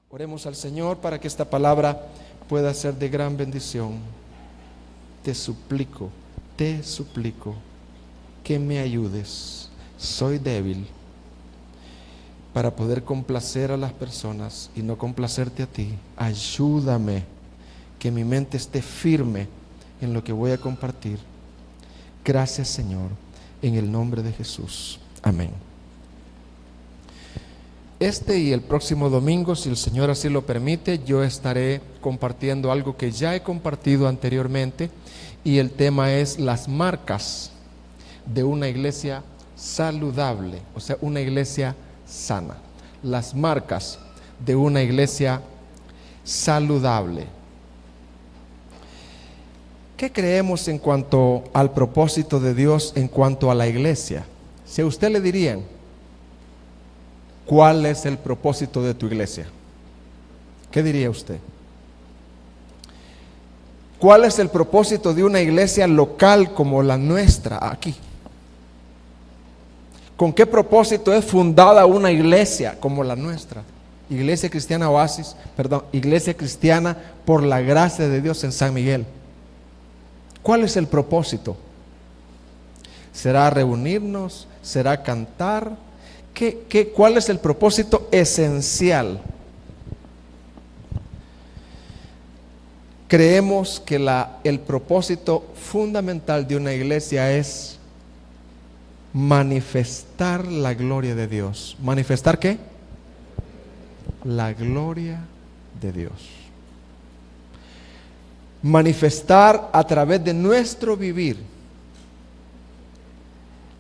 Oremos al Señor para que esta palabra pueda ser de gran bendición. Te suplico que me ayudes. Soy débil para poder complacer a las personas y no complacerte a ti. Ayúdame, que mi mente esté firme en lo que voy a compartir. Gracias, Señor, en el nombre de Jesús. Amén. Este y el próximo domingo, si el Señor así lo permite, yo estaré compartiendo algo que ya he compartido anteriormente, y el tema es las marcas de una iglesia saludable, o sea, una iglesia sana. Las marcas de una iglesia saludable. ¿Qué creemos en cuanto al propósito de Dios en cuanto a la iglesia? Si a usted le dirían, ¿cuál es el propósito de tu iglesia? ¿Qué diría usted? ¿Cuál es el propósito de una iglesia local como la nuestra aquí? ¿Con qué propósito es fundada una iglesia como la nuestra? Iglesia Cristiana Oasis, Iglesia Cristiana por la gracia de Dios en San Miguel. ¿Cuál es el propósito? ¿Será reunirnos? ¿Será cantar? ¿Cuál es el propósito esencial? Creemos que el propósito fundamental de una iglesia es manifestar la gloria de Dios. ¿Manifestar qué? La gloria de Dios. Manifestar a través de nuestro vivir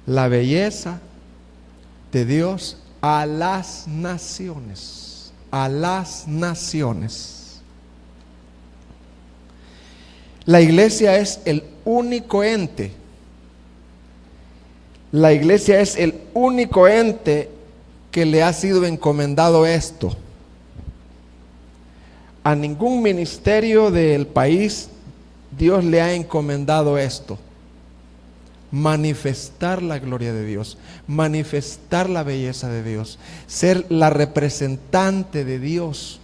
la belleza de Dios a las naciones. A las naciones. La iglesia es el único ente. La iglesia es el único ente que le ha sido encomendado esto. A ningún ministerio del país Dios le ha encomendado esto. Manifestar la gloria de Dios, manifestar la belleza de Dios, ser la representante de Dios.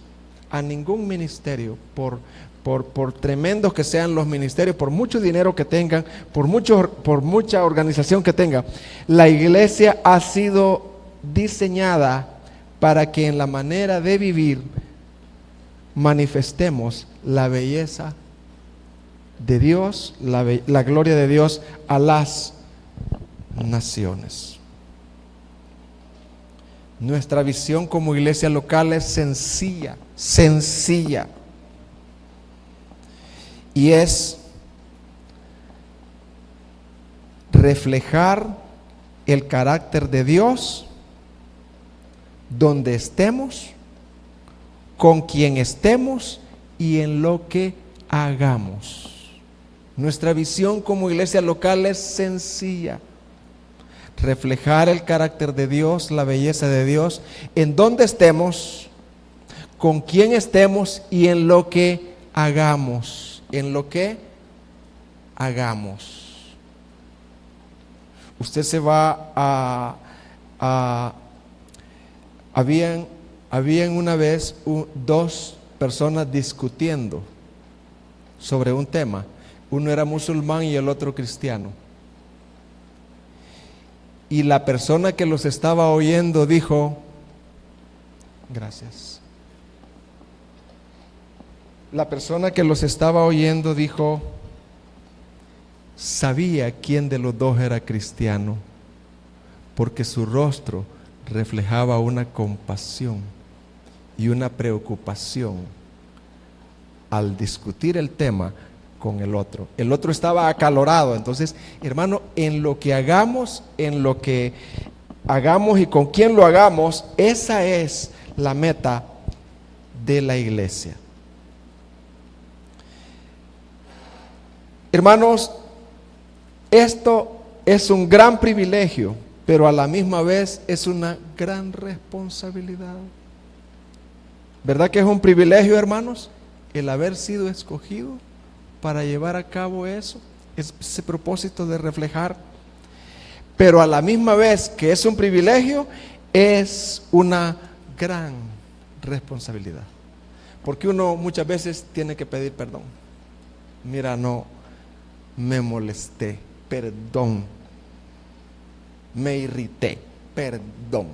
A ningún ministerio, por tremendos que sean los ministerios, por mucho dinero que tengan, por mucha organización que tenga, la iglesia ha sido diseñada para que en la manera de vivir manifestemos la belleza de Dios, la gloria de Dios a las naciones. Nuestra visión como iglesia local es sencilla, y es reflejar el carácter de Dios donde estemos, con quien estemos y en lo que hagamos. Nuestra visión como iglesia local es sencilla: reflejar el carácter de Dios, la belleza de Dios, en donde estemos, con quién estemos y en lo que hagamos. En lo que hagamos. Usted se va habían una vez dos personas discutiendo sobre un tema. Uno era musulmán y el otro cristiano. Y la persona que los estaba oyendo dijo, gracias. La persona que los estaba oyendo dijo, sabía quién de los dos era cristiano, porque su rostro reflejaba una compasión y una preocupación al discutir el tema con el otro. El otro estaba acalorado. Entonces, hermano, en lo que hagamos y con quién lo hagamos, esa es la meta de la iglesia. Hermanos, esto es un gran privilegio, pero a la misma vez es una gran responsabilidad. ¿Verdad que es un privilegio, hermanos, el haber sido escogido para llevar a cabo ese propósito de reflejar? Pero a la misma vez que es un privilegio, es una gran responsabilidad. Porque uno muchas veces tiene que pedir perdón. Mira, no, me molesté, perdón. Me irrité, perdón.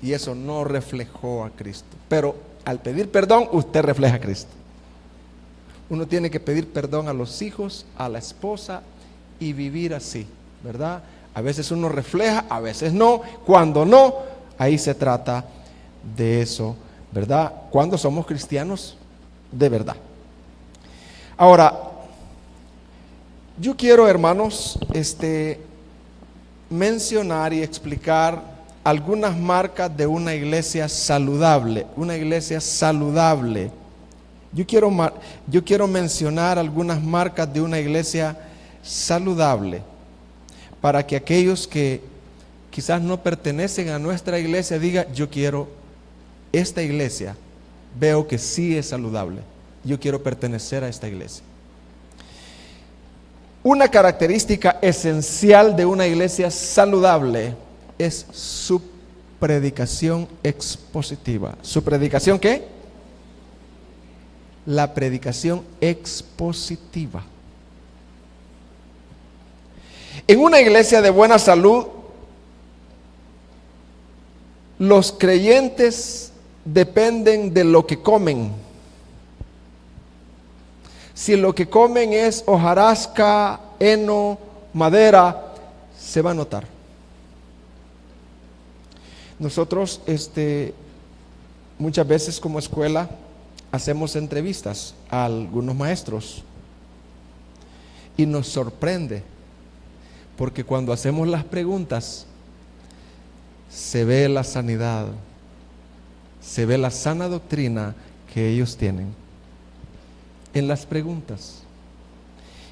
Y eso no reflejó a Cristo. Pero al pedir perdón, usted refleja a Cristo. Uno tiene que pedir perdón a los hijos, a la esposa y vivir así, ¿verdad? A veces uno refleja, a veces no. Cuando no, ahí se trata de eso, ¿verdad? Cuando somos cristianos de verdad. Ahora, yo quiero, hermanos, mencionar y explicar algunas marcas de una iglesia saludable. Una iglesia saludable. Yo quiero mencionar algunas marcas de una iglesia saludable para que aquellos que quizás no pertenecen a nuestra iglesia digan: yo quiero esta iglesia, veo que sí es saludable, yo quiero pertenecer a esta iglesia. Una característica esencial de una iglesia saludable es su predicación expositiva. ¿Su predicación qué? La predicación expositiva. En una iglesia de buena salud, los creyentes dependen de lo que comen. Si lo que comen es hojarasca, heno, madera, se va a notar. Nosotros muchas veces como escuela hacemos entrevistas a algunos maestros y nos sorprende porque cuando hacemos las preguntas se ve la sanidad, se ve la sana doctrina que ellos tienen en las preguntas.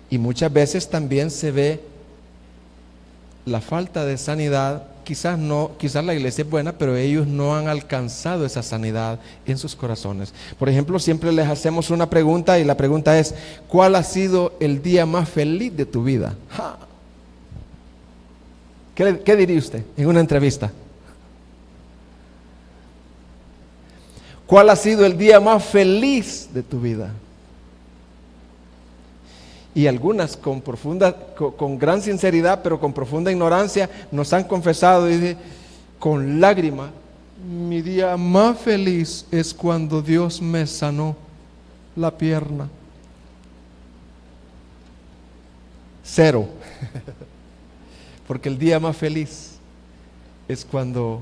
Y muchas veces también se ve la falta de sanidad. Quizás la iglesia es buena, pero ellos no han alcanzado esa sanidad en sus corazones. Por ejemplo, siempre les hacemos una pregunta y la pregunta es: ¿cuál ha sido el día más feliz de tu vida? ¡Ja! ¿Qué diría usted en una entrevista? ¿Cuál ha sido el día más feliz de tu vida? Y algunas con gran sinceridad, pero con profunda ignorancia, nos han confesado y dice, con lágrimas: mi día más feliz es cuando Dios me sanó la pierna. Cero. Porque el día más feliz es cuando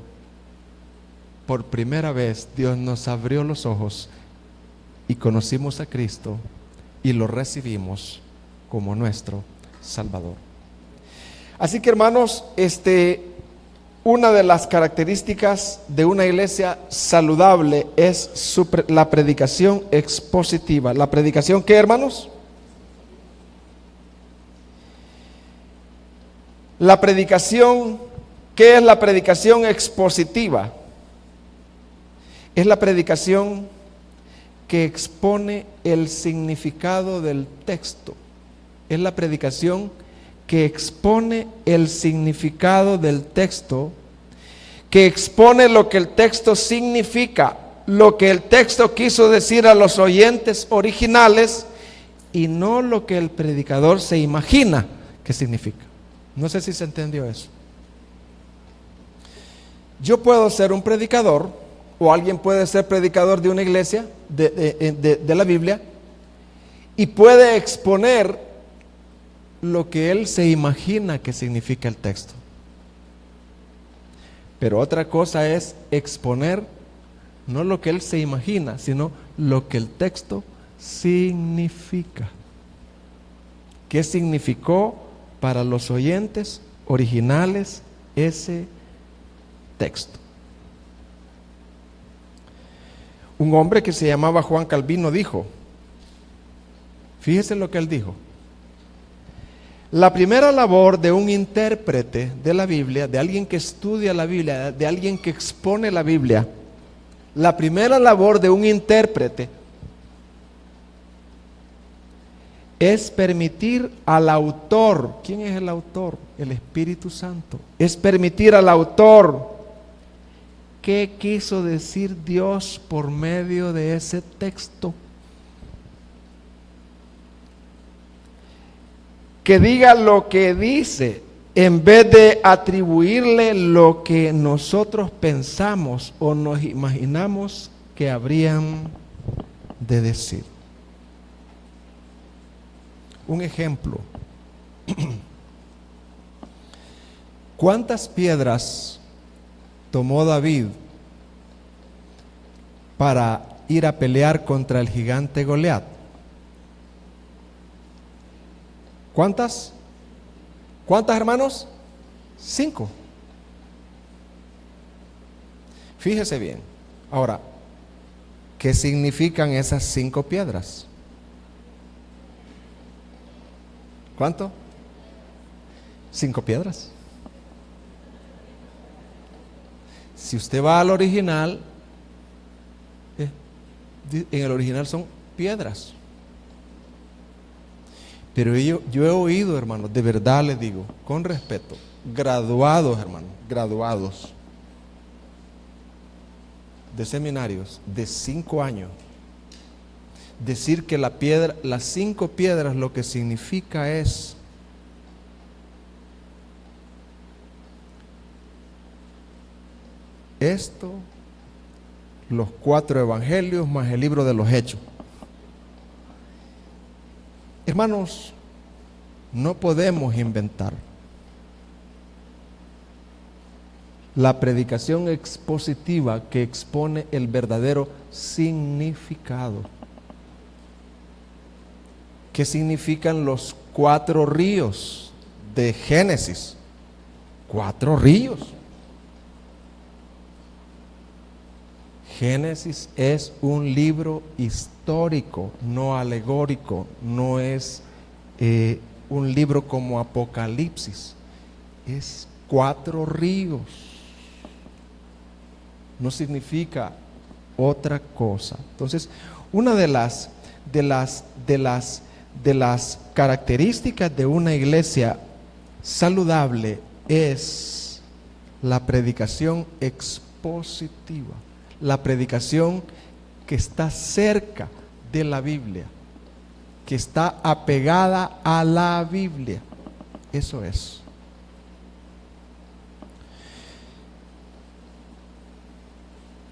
por primera vez Dios nos abrió los ojos y conocimos a Cristo y lo recibimos como nuestro Salvador. Así que, hermanos, una de las características de una iglesia saludable es la predicación expositiva. ¿La predicación qué, hermanos? La predicación, ¿qué es la predicación expositiva? Es la predicación que expone el significado del texto. Es la predicación que expone el significado del texto, que expone lo que el texto significa, lo que el texto quiso decir a los oyentes originales y no lo que el predicador se imagina que significa. No sé si se entendió eso. Yo puedo ser un predicador, o alguien puede ser predicador de una iglesia, de la Biblia, y puede exponer lo que él se imagina que significa el texto. Pero otra cosa es exponer no lo que él se imagina, sino lo que el texto significa. ¿Qué significó para los oyentes originales ese texto? Un hombre que se llamaba Juan Calvino dijo, fíjese lo que él dijo: la primera labor de un intérprete de la Biblia, de alguien que estudia la Biblia, de alguien que expone la Biblia, la primera labor de un intérprete es permitir al autor. ¿Quién es el autor? El Espíritu Santo. Es permitir al autor ¿Qué quiso decir Dios por medio de ese texto? Que diga lo que dice, en vez de atribuirle lo que nosotros pensamos o nos imaginamos que habrían de decir. Un ejemplo. ¿Cuántas piedras tomó David para ir a pelear contra el gigante Goliat? ¿Cuántas? ¿Cuántas, hermanos? 5. Fíjese bien. Ahora, ¿qué significan esas 5 piedras? ¿Cuánto? 5 piedras. Si usted va al original, en el original son piedras. Pero yo he oído, hermanos, de verdad les digo, con respeto, graduados, hermanos, graduados de seminarios de 5 años, decir que la piedra, las 5 piedras, lo que significa es esto, los 4 evangelios más el libro de los Hechos. Hermanos, no podemos inventar. La predicación expositiva que expone el verdadero significado. ¿Qué significan los 4 ríos de Génesis? 4 ríos. Génesis es un libro histórico, no alegórico, no es un libro como Apocalipsis, es 4 ríos, no significa otra cosa. Entonces, una de las características de una iglesia saludable es la predicación expositiva. La predicación que está cerca de la Biblia, que está apegada a la Biblia. Eso es.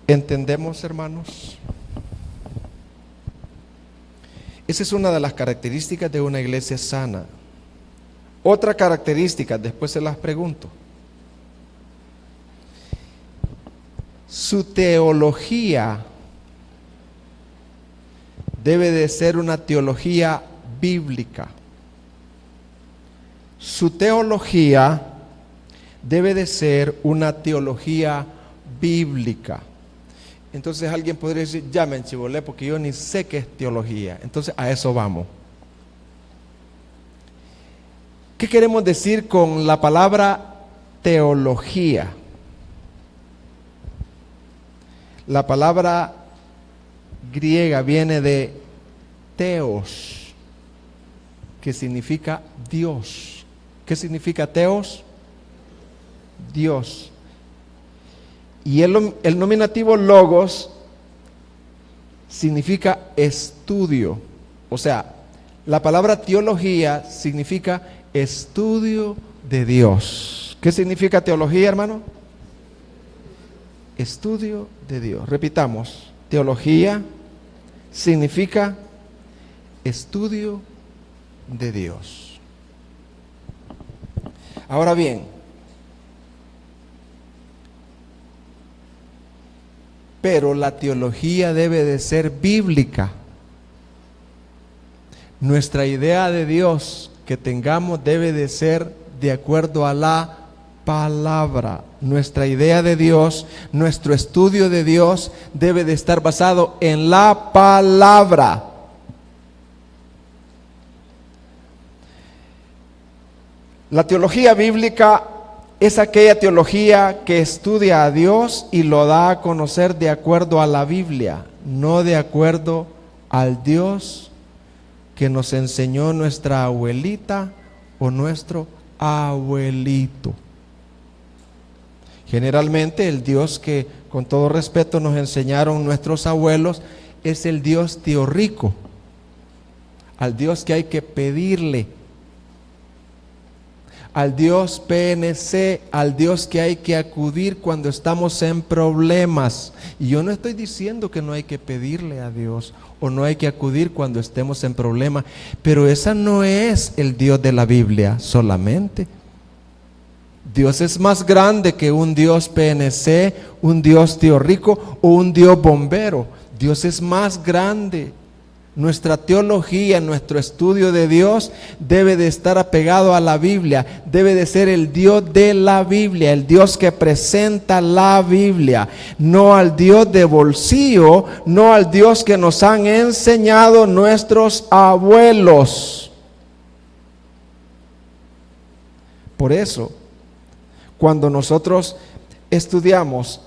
¿Entendemos, hermanos? Esa es una de las características de una iglesia sana. Otra característica, después se las pregunto. Su teología debe de ser una teología bíblica. Su teología debe de ser una teología bíblica. Entonces alguien podría decir, ya me enchivolé porque yo ni sé qué es teología. Entonces a eso vamos. ¿Qué queremos decir con la palabra teología? La palabra griega viene de teos, que significa Dios. ¿Qué significa teos? Dios. Y el nominativo logos significa estudio. O sea, la palabra teología significa estudio de Dios. ¿Qué significa teología, hermano? Estudio de Dios. Repitamos, teología significa estudio de Dios. Ahora bien, pero la teología debe de ser bíblica. Nuestra idea de Dios que tengamos debe de ser de acuerdo a la palabra. Nuestra idea de Dios, nuestro estudio de Dios debe de estar basado en la palabra. La teología bíblica es aquella teología que estudia a Dios y lo da a conocer de acuerdo a la Biblia, no de acuerdo al Dios que nos enseñó nuestra abuelita o nuestro abuelito. Generalmente el Dios que con todo respeto nos enseñaron nuestros abuelos es el Dios teorrico, al Dios que hay que pedirle, al Dios PNC, al Dios que hay que acudir cuando estamos en problemas. Y yo no estoy diciendo que no hay que pedirle a Dios o no hay que acudir cuando estemos en problemas, pero esa no es el Dios de la Biblia solamente. Dios es más grande que un Dios PNC, un Dios teorrico o un Dios bombero. Dios es más grande. Nuestra teología, nuestro estudio de Dios debe de estar apegado a la Biblia, debe de ser el Dios de la Biblia, el Dios que presenta la Biblia, no al Dios de bolsillo, no al Dios que nos han enseñado nuestros abuelos. Por eso, cuando nosotros estudiamos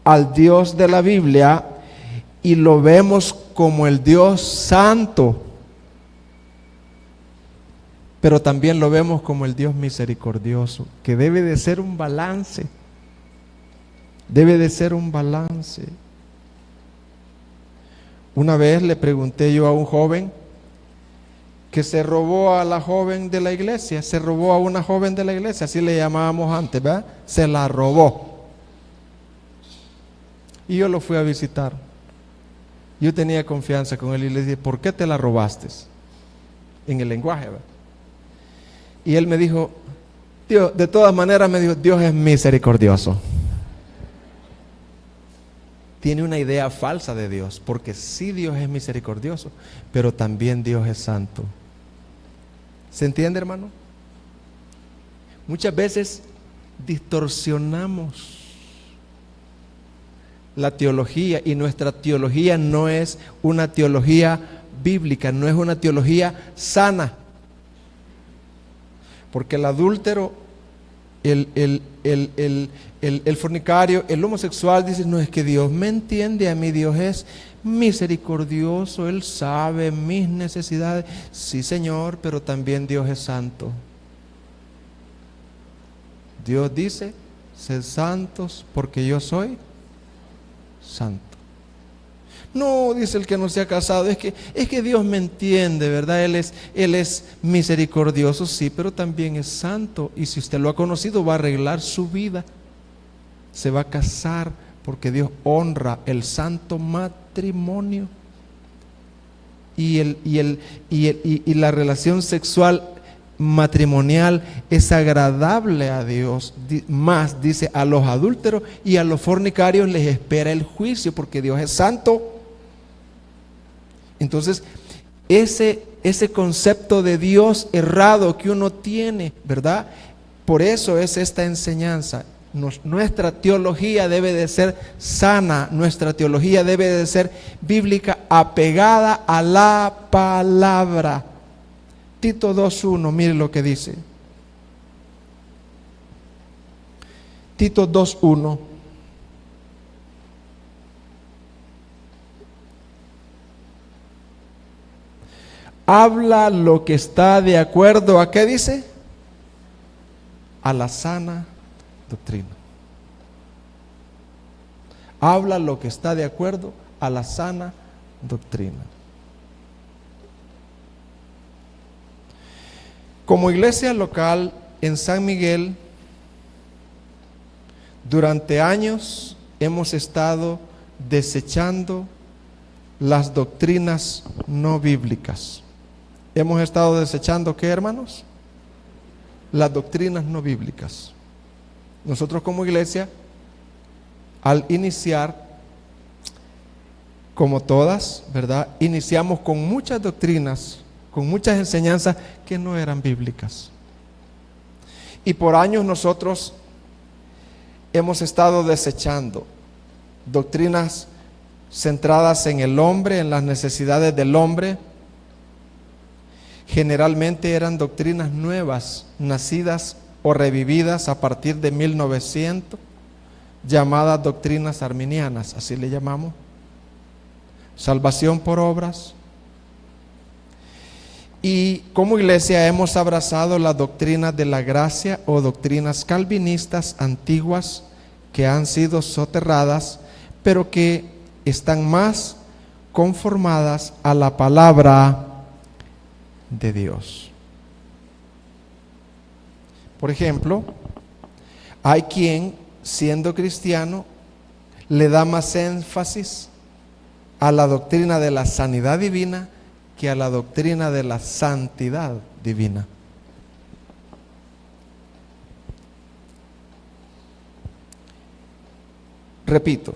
al Dios de la Biblia y lo vemos como el Dios santo, pero también lo vemos como el Dios misericordioso, que debe de ser un balance, debe de ser un balance. Una vez le pregunté yo a un joven que se robó a la joven de la iglesia, se robó a una joven de la iglesia, así le llamábamos antes, ¿verdad? Se la robó. Y yo lo fui a visitar. Yo tenía confianza con él y le dije, ¿por qué te la robaste? En el lenguaje, ¿verdad? Y él me dijo, Dios, de todas maneras me dijo, Dios es misericordioso. Tiene una idea falsa de Dios, porque sí Dios es misericordioso, pero también Dios es santo. ¿Se entiende, hermano? Muchas veces distorsionamos la teología, y nuestra teología no es una teología bíblica, no es una teología sana. Porque el adúltero, el fornicario, el homosexual dice, no, es que Dios me entiende a mí, Dios es misericordioso, Él sabe mis necesidades. Sí, Señor, pero también Dios es santo. Dios dice, sed santos porque yo soy santo. No, dice el que no se ha casado, es que Dios me entiende, ¿verdad? Él es misericordioso, sí, pero también es santo. Y si usted lo ha conocido, va a arreglar su vida. Se va a casar porque Dios honra el santo matrimonio. Y la relación sexual matrimonial es agradable a Dios. Más, dice, a los adúlteros y a los fornicarios les espera el juicio, porque Dios es santo. Entonces, ese concepto de Dios errado que uno tiene, ¿verdad? Por eso es esta enseñanza. Nuestra teología debe de ser sana, nuestra teología debe de ser bíblica, apegada a la palabra. Tito 2:1, mire lo que dice. Tito 2:1. Habla lo que está de acuerdo a, ¿qué dice? A la sana doctrina. Habla lo que está de acuerdo a la sana doctrina. Como iglesia local en San Miguel, durante años hemos estado desechando las doctrinas no bíblicas. Hemos estado desechando, ¿qué, hermanos? Las doctrinas no bíblicas. Nosotros como iglesia, al iniciar, como todas, ¿verdad? Iniciamos con muchas doctrinas, con muchas enseñanzas que no eran bíblicas. Y por años nosotros hemos estado desechando doctrinas centradas en el hombre, en las necesidades del hombre. Generalmente eran doctrinas nuevas, nacidas o revividas a partir de 1900, llamadas doctrinas arminianas, así le llamamos. Salvación por obras. Y como iglesia hemos abrazado las doctrinas de la gracia o doctrinas calvinistas antiguas que han sido soterradas, pero que están más conformadas a la palabra de Dios. Por ejemplo, hay quien, siendo cristiano, le da más énfasis a la doctrina de la sanidad divina que a la doctrina de la santidad divina. Repito,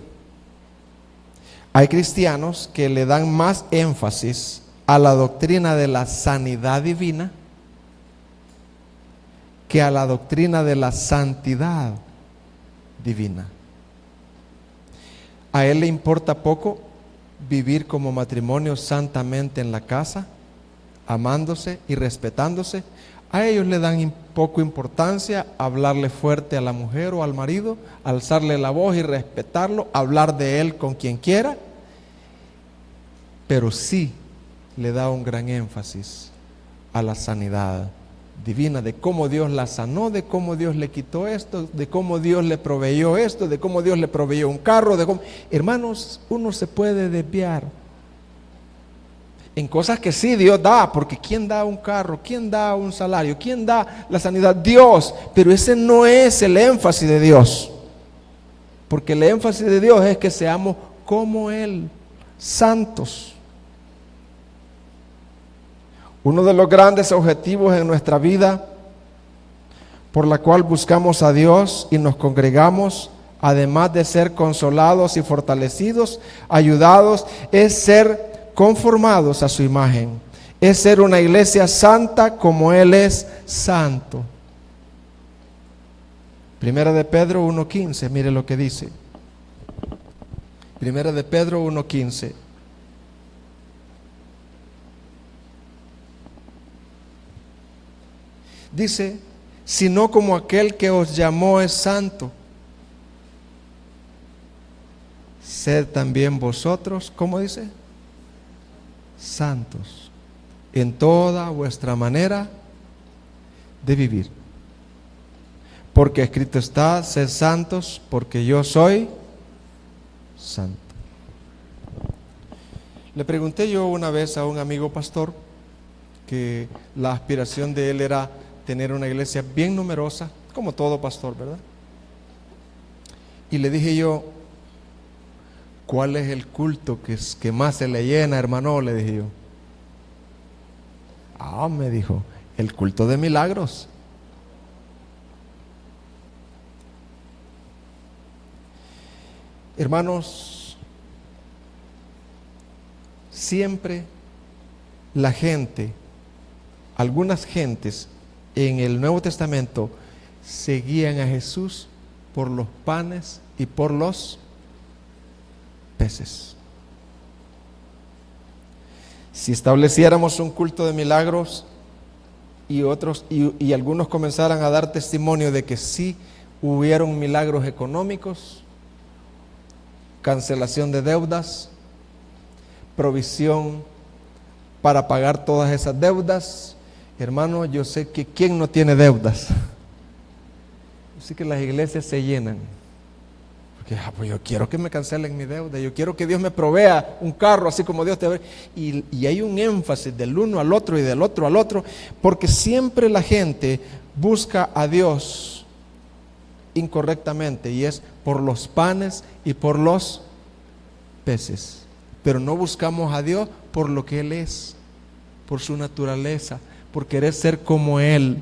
hay cristianos que le dan más énfasis a la doctrina de la sanidad divina que a la doctrina de la santidad divina. A él le importa poco vivir como matrimonio santamente en la casa, amándose y respetándose. A ellos le dan poco importancia hablarle fuerte a la mujer o al marido, alzarle la voz y respetarlo, hablar de él con quien quiera, pero sí le da un gran énfasis a la sanidad divina, de cómo Dios la sanó, de cómo Dios le quitó esto, de cómo Dios le proveyó esto, de cómo Dios le proveyó un carro, de cómo... Hermanos, uno se puede desviar en cosas que sí Dios da, porque ¿quién da un carro? ¿Quién da un salario? ¿Quién da la sanidad? Dios. Pero ese no es el énfasis de Dios, porque el énfasis de Dios es que seamos como Él, santos. Uno de los grandes objetivos en nuestra vida, por la cual buscamos a Dios y nos congregamos, además de ser consolados y fortalecidos, ayudados, es ser conformados a su imagen, es ser una iglesia santa como Él es santo. Primera de Pedro 1:15, mire lo que dice. Primera de Pedro 1:15. Dice, sino como aquel que os llamó es santo, sed también vosotros, ¿cómo dice? Santos en toda vuestra manera de vivir. Porque escrito está, sed santos, porque yo soy santo. Le pregunté yo una vez a un amigo pastor que la aspiración de él era tener una iglesia bien numerosa, como todo pastor, ¿verdad? Y le dije yo, ¿cuál es el culto que más se le llena, hermano? Le dije yo. Me dijo, el culto de milagros. Hermanos, siempre la gente, algunas gentes en el Nuevo Testamento seguían a Jesús por los panes y por los peces. Si estableciéramos un culto de milagros y algunos comenzaran a dar testimonio de que sí hubieron milagros económicos, cancelación de deudas, provisión para pagar todas esas deudas, hermano, yo sé que ¿quién no tiene deudas? Así que las iglesias se llenan. Porque pues yo quiero que me cancelen mi deuda, yo quiero que Dios me provea un carro así como Dios te ve. Y hay un énfasis del uno al otro y del otro al otro, porque siempre la gente busca a Dios incorrectamente, y es por los panes y por los peces. Pero no buscamos a Dios por lo que Él es, por su naturaleza, por querer ser como Él.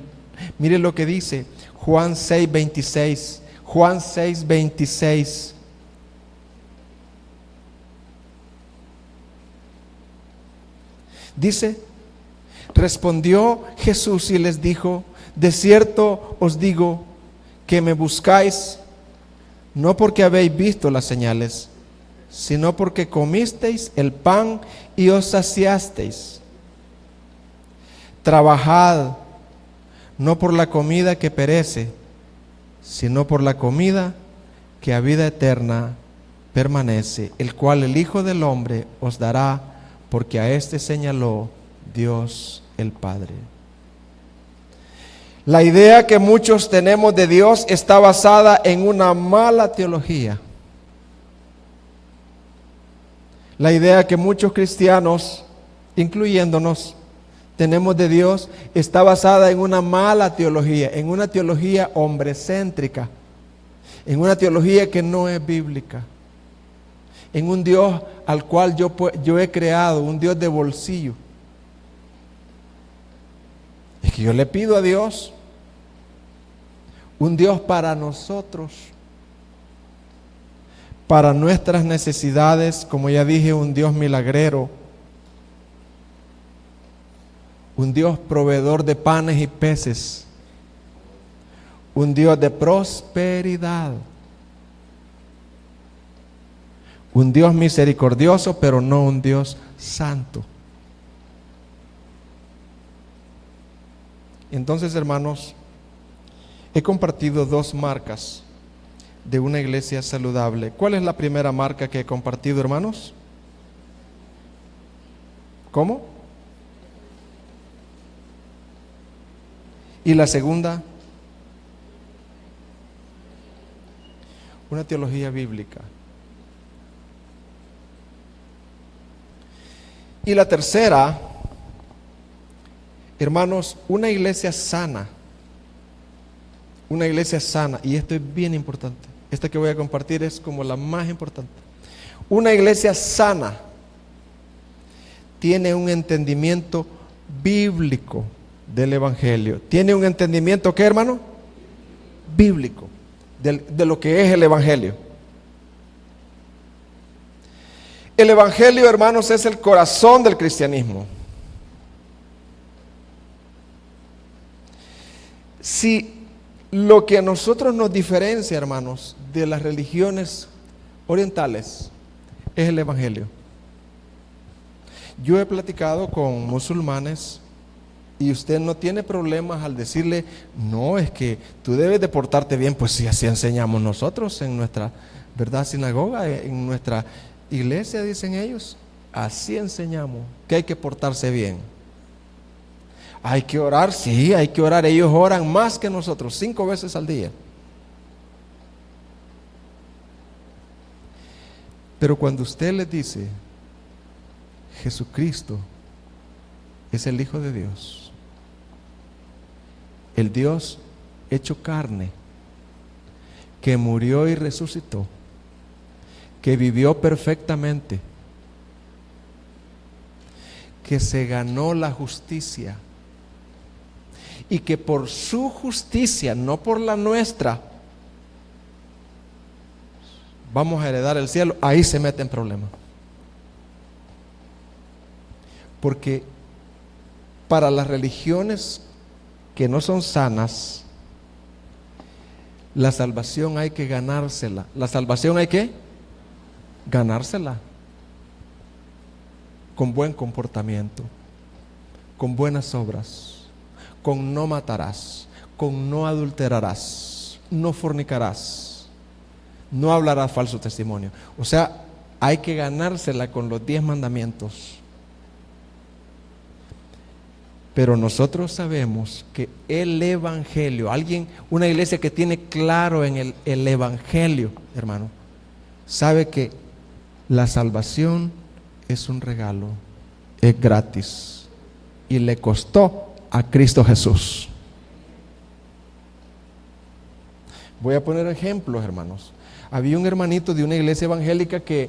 Mire lo que dice Juan 6:26. Juan 6:26. Dice, respondió Jesús y les dijo, de cierto os digo que me buscáis, no porque habéis visto las señales, sino porque comisteis el pan y os saciasteis. Trabajad, no por la comida que perece, sino por la comida que a vida eterna permanece, el cual el Hijo del Hombre os dará, porque a éste señaló Dios el Padre. La idea que muchos tenemos de Dios está basada en una mala teología. La idea que muchos cristianos, incluyéndonos, tenemos de Dios está basada en una mala teología, en una teología hombrecéntrica, en una teología que no es bíblica, en un Dios al cual yo he creado, un Dios de bolsillo. Es que yo le pido a Dios un Dios para nosotros, para nuestras necesidades, como ya dije, un Dios milagrero, un Dios proveedor de panes y peces, un Dios de prosperidad, un Dios misericordioso, pero no un Dios santo. Entonces, hermanos, he compartido 2 marcas de una iglesia saludable. ¿Cuál es la primera marca que he compartido, hermanos? ¿Cómo? Y la segunda, una teología bíblica. Y la tercera, hermanos, una iglesia sana. Una iglesia sana, y esto es bien importante. Esta que voy a compartir es como la más importante. Una iglesia sana tiene un entendimiento bíblico del Evangelio. Tiene un entendimiento, ¿qué, hermano? Bíblico de lo que es el Evangelio. El Evangelio, hermanos, es el corazón del cristianismo. Si lo que a nosotros nos diferencia, hermanos, de las religiones orientales es el Evangelio. Yo he platicado con musulmanes y usted no tiene problemas al decirle, no, es que tú debes de portarte bien. Pues sí, así enseñamos nosotros en nuestra, ¿verdad?, sinagoga, en nuestra iglesia, dicen ellos. Así enseñamos que hay que portarse bien. Hay que orar, sí, hay que orar. Ellos oran más que nosotros, 5 veces al día. Pero cuando usted les dice, Jesucristo es el Hijo de Dios, el Dios hecho carne, que murió y resucitó, que vivió perfectamente, que se ganó la justicia, y que por su justicia, no por la nuestra, vamos a heredar el cielo, ahí se mete en problemas. Porque para las religiones que no son sanas, la salvación hay que ganársela. La salvación hay que ganársela con buen comportamiento, con buenas obras, con no matarás, con no adulterarás, no fornicarás, no hablarás falso testimonio. O sea, hay que ganársela con los 10 mandamientos. Pero nosotros sabemos que el Evangelio, una iglesia que tiene claro en el Evangelio, hermano, sabe que la salvación es un regalo, es gratis y le costó a Cristo Jesús. Voy a poner ejemplos, hermanos. Había un hermanito de una iglesia evangélica que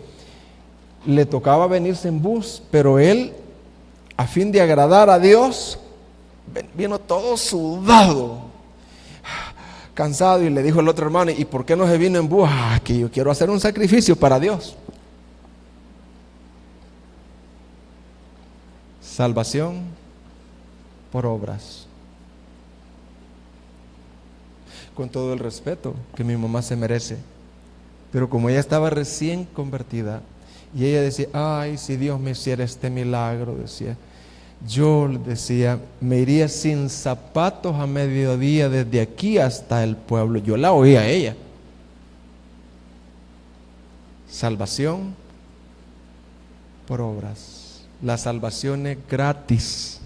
le tocaba venirse en bus, pero él, a fin de agradar a Dios, vino todo sudado, cansado, y le dijo el otro hermano, ¿y por qué no se vino en bus? Que yo quiero hacer un sacrificio para Dios. Salvación por obras. Con todo el respeto que mi mamá se merece, pero como ella estaba recién convertida y ella decía, ay, si Dios me hiciera este milagro, decía, yo decía, me iría sin zapatos a mediodía desde aquí hasta el pueblo. Yo la oía a ella. Salvación por obras. La salvación es gratis.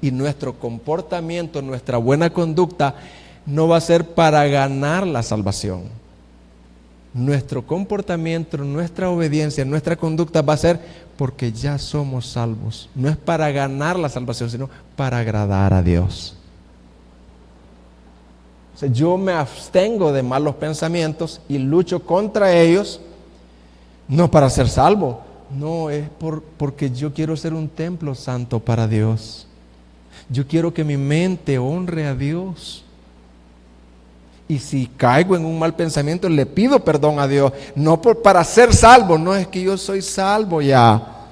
Y nuestro comportamiento, nuestra buena conducta no va a ser para ganar la salvación. Nuestro comportamiento, nuestra obediencia, nuestra conducta va a ser porque ya somos salvos. No es para ganar la salvación, sino para agradar a Dios. O sea, yo me abstengo de malos pensamientos y lucho contra ellos, no para ser salvo, no, es porque yo quiero ser un templo santo para Dios. Yo quiero que mi mente honre a Dios. Y si caigo en un mal pensamiento, le pido perdón a Dios. No para ser salvo, no es que yo soy salvo ya.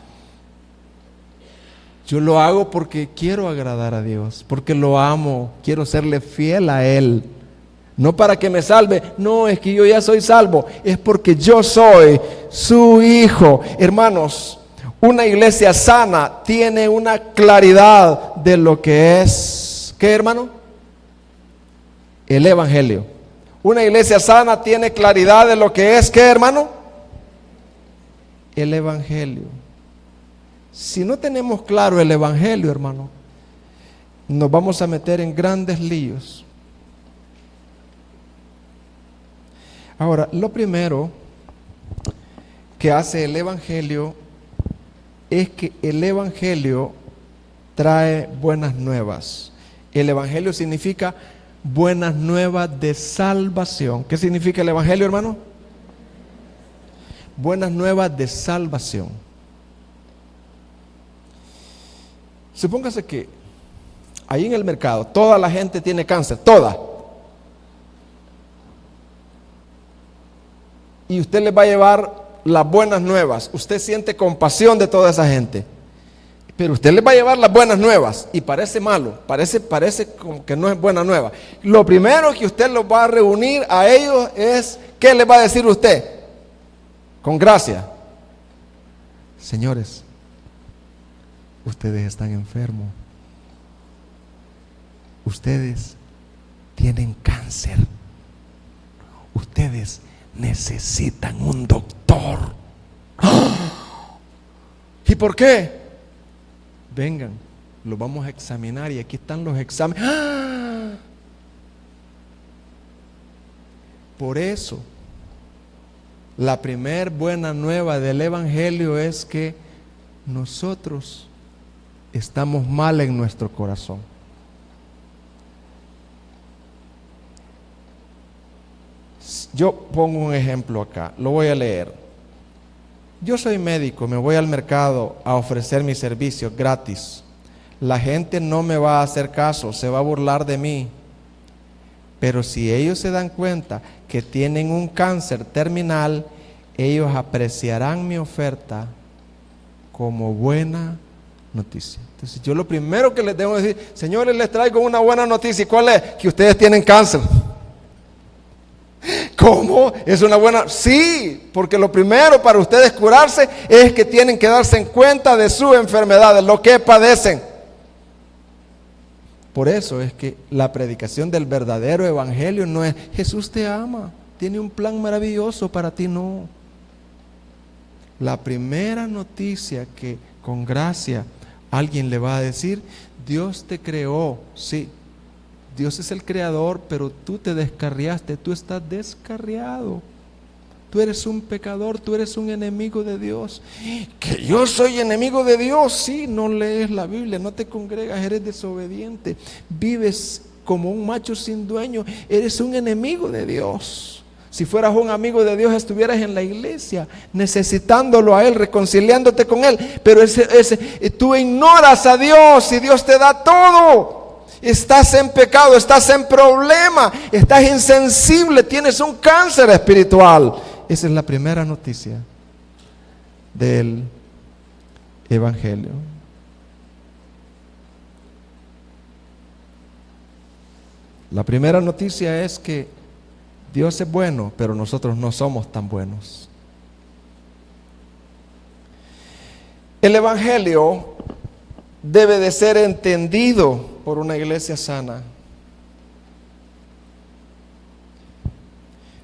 Yo lo hago porque quiero agradar a Dios, porque lo amo, quiero serle fiel a Él. No para que me salve, no, es que yo ya soy salvo, es porque yo soy su hijo. Hermanos, una iglesia sana tiene una claridad de lo que es, ¿qué, hermano? El evangelio. Una iglesia sana tiene claridad de lo que es, ¿qué, hermano? El evangelio. Si no tenemos claro el evangelio, hermano, nos vamos a meter en grandes líos. Ahora, lo primero que hace el evangelio es que el evangelio trae buenas nuevas. El evangelio significa buenas nuevas de salvación. ¿Qué significa el evangelio, hermano? Buenas nuevas de salvación. Supóngase que ahí en el mercado toda la gente tiene cáncer, toda. Y usted les va a llevar las buenas nuevas. Usted siente compasión de toda esa gente, pero usted les va a llevar las buenas nuevas y parece malo, parece como que no es buena nueva. Lo primero que usted los va a reunir a ellos es, ¿qué les va a decir usted? Con gracia: señores, ustedes están enfermos, ustedes tienen cáncer, ustedes necesitan un doctor. ¿Y por qué? Vengan, lo vamos a examinar y aquí están los exámenes. Por eso, la primer buena nueva del evangelio es que nosotros estamos mal en nuestro corazón. Yo pongo un ejemplo acá, lo voy a leer. Yo soy médico, me voy al mercado a ofrecer mis servicios gratis. La gente no me va a hacer caso, se va a burlar de mí. Pero si ellos se dan cuenta que tienen un cáncer terminal, ellos apreciarán mi oferta como buena noticia. Entonces yo lo primero que les debo decir: señores, les traigo una buena noticia. ¿Y cuál es? Que ustedes tienen cáncer. ¿Cómo? ¿Es una buena? Sí, porque lo primero para ustedes curarse es que tienen que darse en cuenta de su enfermedad, de lo que padecen. Por eso es que la predicación del verdadero evangelio no es: Jesús te ama, tiene un plan maravilloso para ti. No. La primera noticia que con gracia alguien le va a decir: Dios te creó, sí. Dios es el creador, pero tú te descarriaste, tú estás descarriado. Tú eres un pecador, tú eres un enemigo de Dios. ¿Que yo soy enemigo de Dios? Sí, no lees la Biblia, no te congregas, eres desobediente, vives como un macho sin dueño, eres un enemigo de Dios. Si fueras un amigo de Dios, estuvieras en la iglesia, necesitándolo a Él, reconciliándote con Él. Pero tú ignoras a Dios y Dios te da todo. Estás en pecado, estás en problema, estás insensible, tienes un cáncer espiritual. Esa es la primera noticia del evangelio. La primera noticia es que Dios es bueno, pero nosotros no somos tan buenos. El evangelio debe de ser entendido por una iglesia sana.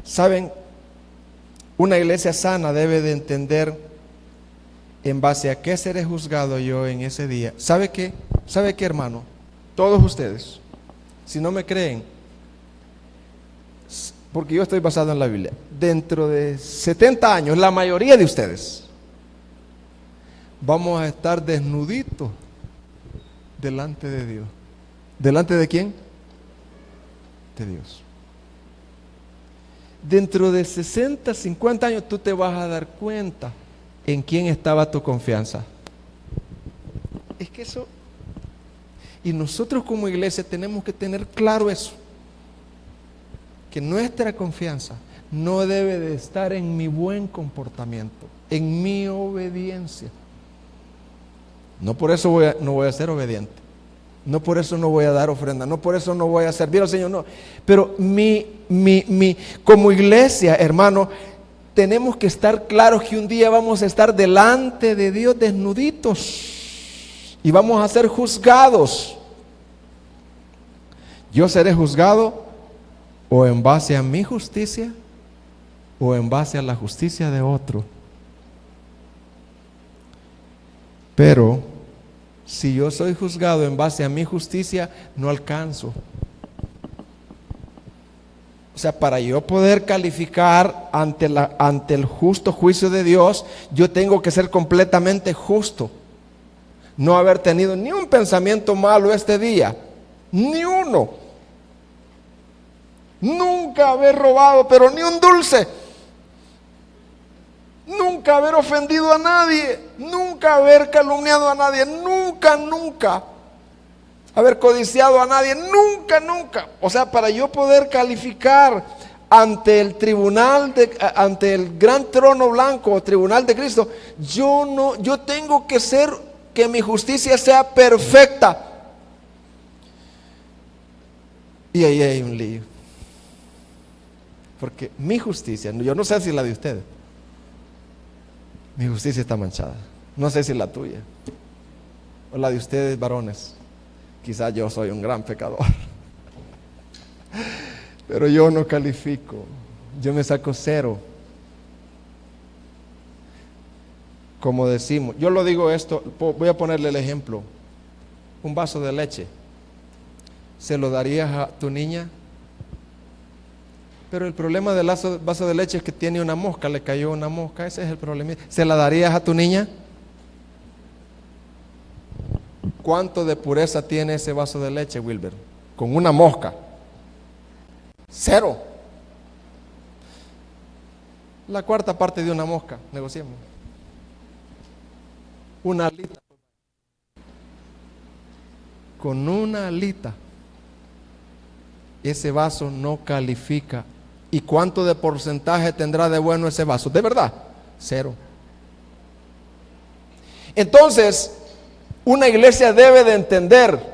¿Saben? Una iglesia sana debe de entender en base a qué seré juzgado yo en ese día. ¿Sabe qué? ¿Sabe qué, hermano? Todos ustedes, si no me creen, porque yo estoy basado en la Biblia, dentro de 70 años, la mayoría de ustedes, vamos a estar desnuditos delante de Dios. ¿Delante de quién? De Dios. Dentro de 60, 50 años tú te vas a dar cuenta en quién estaba tu confianza. Es que eso, y nosotros como iglesia tenemos que tener claro eso, que nuestra confianza no debe de estar en mi buen comportamiento, en mi obediencia. No por eso no voy a ser obediente, no por eso no voy a dar ofrenda, no por eso no voy a servir al Señor, no. Pero como iglesia, hermano, tenemos que estar claros que un día vamos a estar delante de Dios desnuditos y vamos a ser juzgados. Yo seré juzgado o en base a mi justicia o en base a la justicia de otro. Pero si yo soy juzgado en base a mi justicia, no alcanzo. O sea, para yo poder calificar ante el justo juicio de Dios, yo tengo que ser completamente justo. No haber tenido ni un pensamiento malo este día, ni uno. Nunca haber robado, pero ni un dulce. Nunca haber ofendido a nadie, nunca haber calumniado a nadie, nunca haber codiciado a nadie, nunca. O sea, para yo poder calificar ante el tribunal, ante el gran trono blanco o tribunal de Cristo, yo tengo que mi justicia sea perfecta. Y ahí hay un lío. Porque mi justicia, yo no sé si la de ustedes, mi justicia está manchada. No sé si la tuya o la de ustedes varones. Quizás yo soy un gran pecador, pero yo no califico. Yo me saco 0. Como decimos, yo lo digo esto, voy a ponerle el ejemplo. Un vaso de leche, ¿se lo darías a tu niña? Pero el problema del vaso de leche es que tiene una mosca, le cayó una mosca, ese es el problema. ¿Se la darías a tu niña? ¿Cuánto de pureza tiene ese vaso de leche, Wilber? Con una mosca. 0. La cuarta parte de una mosca, negociemos. Una alita. Con una alita, ese vaso no califica. ¿Y cuánto de porcentaje tendrá de bueno ese vaso? ¿De verdad? 0. Entonces, una iglesia debe de entender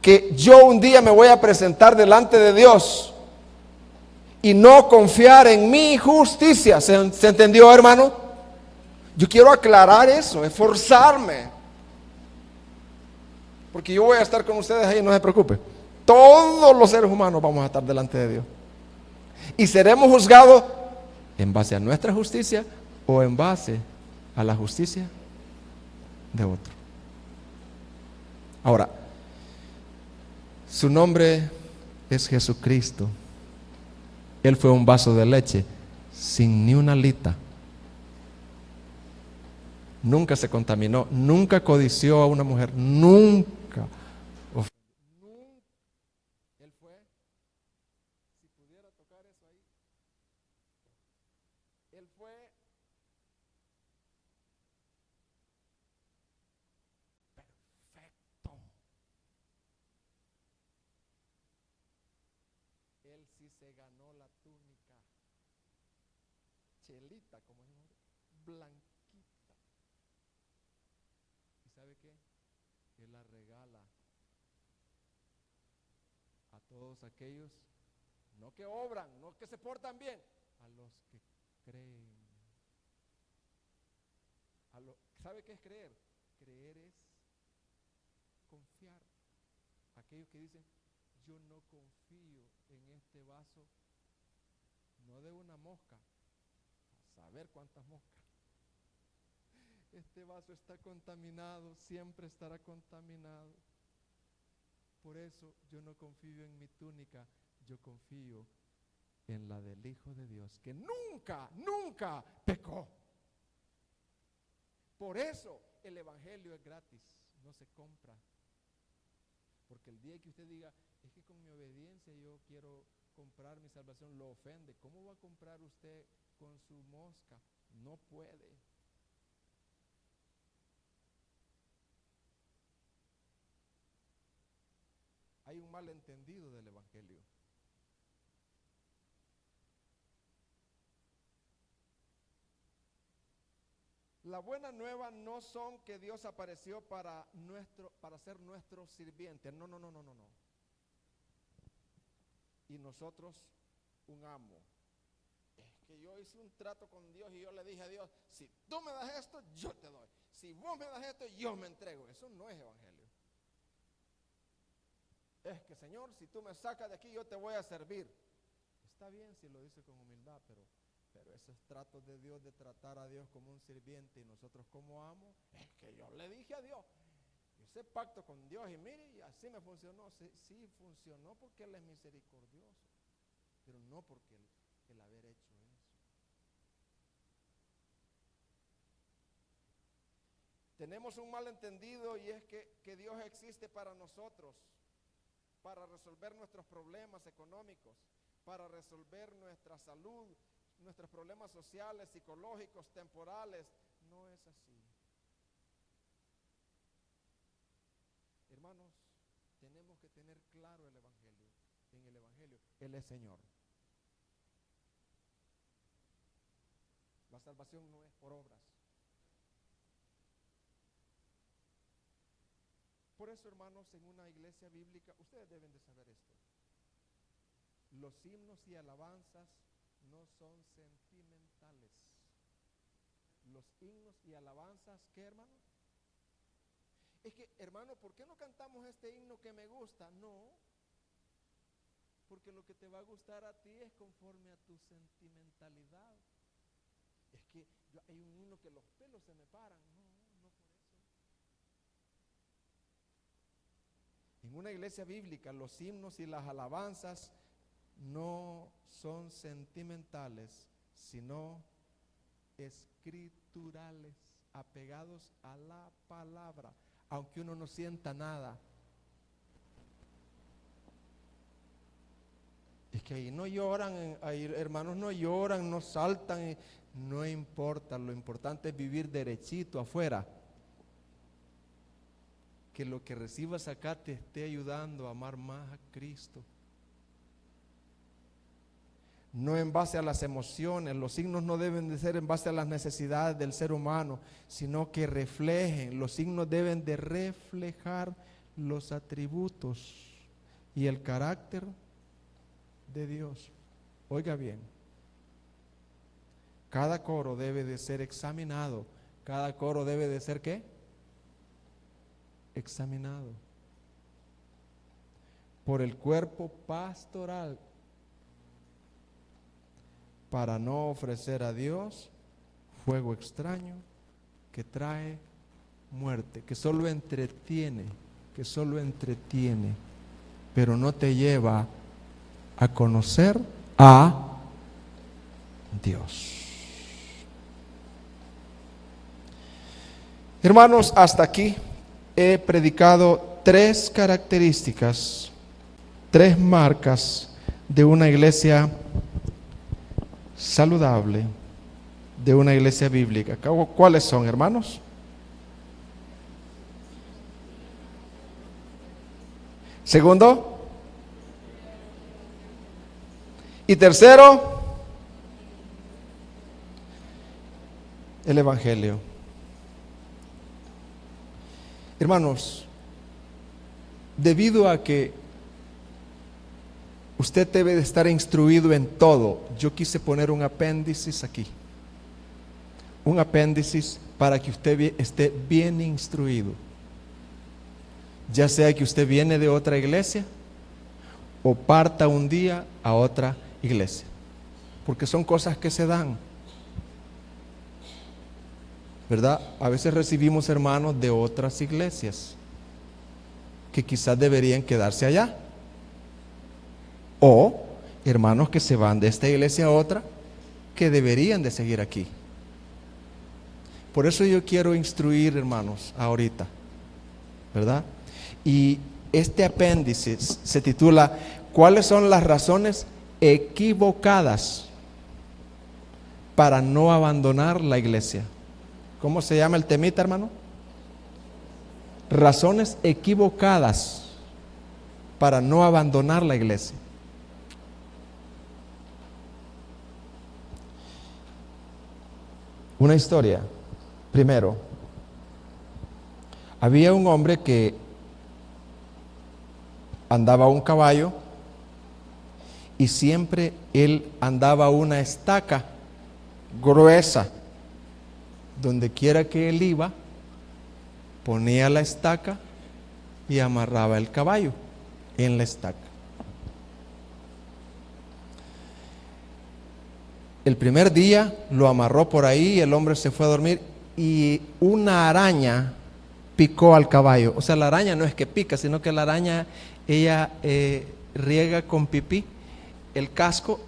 que yo un día me voy a presentar delante de Dios y no confiar en mi justicia. ¿Se entendió, hermano? Yo quiero aclarar eso, esforzarme, porque yo voy a estar con ustedes ahí, no se preocupe. Todos los seres humanos vamos a estar delante de Dios y seremos juzgados en base a nuestra justicia o en base a la justicia de otro. Ahora, su nombre es Jesucristo. Él fue un vaso de leche sin ni una alita. Nunca se contaminó, nunca codició a una mujer, nunca. Él fue, si pudiera tocar eso ahí, él fue perfecto. Él sí se ganó la túnica, chelita, como dijimos, blanquita. ¿Y sabe qué? Él la regala a todos aquellos, no que obran, no que se portan bien, a los que creen. ¿Sabe qué es creer? Creer es confiar. Aquellos que dicen, yo no confío en este vaso, no de una mosca, a saber cuántas moscas. Este vaso está contaminado, siempre estará contaminado. Por eso yo no confío en mi túnica, yo confío en la del Hijo de Dios, que nunca pecó. Por eso el Evangelio es gratis, no se compra. Porque el día que usted diga, es que con mi obediencia yo quiero comprar mi salvación, lo ofende. ¿Cómo va a comprar usted con su mosca? No puede. Hay un malentendido del Evangelio. La buena nueva no son que Dios apareció para ser nuestro sirviente. No. Y nosotros un amo. Es que yo hice un trato con Dios y yo le dije a Dios, si tú me das esto, yo te doy. Si vos me das esto, yo me entrego. Eso no es evangelio. Es que, Señor, si tú me sacas de aquí, yo te voy a servir. Está bien si lo dice con humildad, pero esos tratos de Dios, de tratar a Dios como un sirviente y nosotros como amos, es que yo le dije a Dios, hice pacto con Dios y mire, y así me funcionó. Sí funcionó porque Él es misericordioso, pero no porque el haber hecho eso. Tenemos un malentendido y es que Dios existe para nosotros, para resolver nuestros problemas económicos, para resolver nuestra salud, nuestros problemas sociales, psicológicos, temporales. No es así. Hermanos, tenemos que tener claro el Evangelio. En el Evangelio, Él es Señor. La salvación no es por obras. Por eso, hermanos, en una iglesia bíblica, ustedes deben de saber esto. Los himnos y alabanzas no son sentimentales. Los himnos y alabanzas, ¿qué, hermano? Es que, hermano, ¿por qué no cantamos este himno que me gusta? No, porque lo que te va a gustar a ti es conforme a tu sentimentalidad. Es que hay un himno que los pelos se me paran. No por eso. En una iglesia bíblica, los himnos y las alabanzas no son sentimentales, sino escriturales, apegados a la palabra, aunque uno no sienta nada. Es que ahí no lloran, ahí hermanos no lloran, no saltan, no importa, lo importante es vivir derechito afuera. Que lo que recibas acá te esté ayudando a amar más a Cristo. No en base a las emociones, los signos no deben de ser en base a las necesidades del ser humano, sino que reflejen, los signos deben de reflejar los atributos y el carácter de Dios. Oiga bien, cada coro debe de ser examinado, cada coro debe de ser ¿qué? Examinado por el cuerpo pastoral, para no ofrecer a Dios fuego extraño que trae muerte, que solo entretiene, pero no te lleva a conocer a Dios. Hermanos, hasta aquí he predicado 3 características, 3 marcas de una iglesia saludable, de una iglesia bíblica. ¿Cuáles son, hermanos? Segundo. Y tercero, el Evangelio. Hermanos, debido a que usted debe de estar instruido en todo, yo quise poner un apéndice aquí. Un apéndice para que usted esté bien instruido. Ya sea que usted viene de otra iglesia o parta un día a otra iglesia. Porque son cosas que se dan, ¿verdad? A veces recibimos hermanos de otras iglesias. que quizás deberían quedarse allá. O hermanos que se van de esta iglesia a otra, que deberían de seguir aquí. Por eso yo quiero instruir, hermanos, ahorita, ¿verdad? Y este apéndice se titula ¿Cuáles son las razones equivocadas para no abandonar la iglesia? ¿Cómo se llama el temita, hermano? Razones equivocadas para no abandonar la iglesia. Una historia. Primero, había un hombre que andaba un caballo y siempre él andaba una estaca gruesa. Donde quiera que él iba, ponía la estaca y amarraba el caballo en la estaca. El primer día lo amarró por ahí, el hombre se fue a dormir y una araña picó al caballo. O sea, la araña no es que pica, sino que la araña, ella riega con pipí el casco,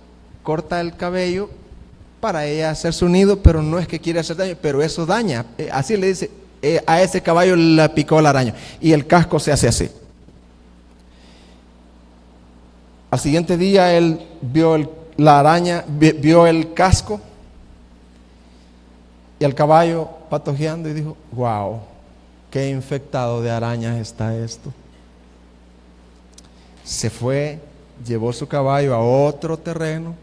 corta el cabello para ella hacer su nido, pero no es que quiere hacer daño, pero eso daña. Así le dice, a ese caballo le picó la araña y el casco se hace así. Al siguiente día él vio la araña, vio el casco y el caballo patojeando y dijo, wow, qué infectado de arañas está esto. Se fue, llevó su caballo a otro terreno,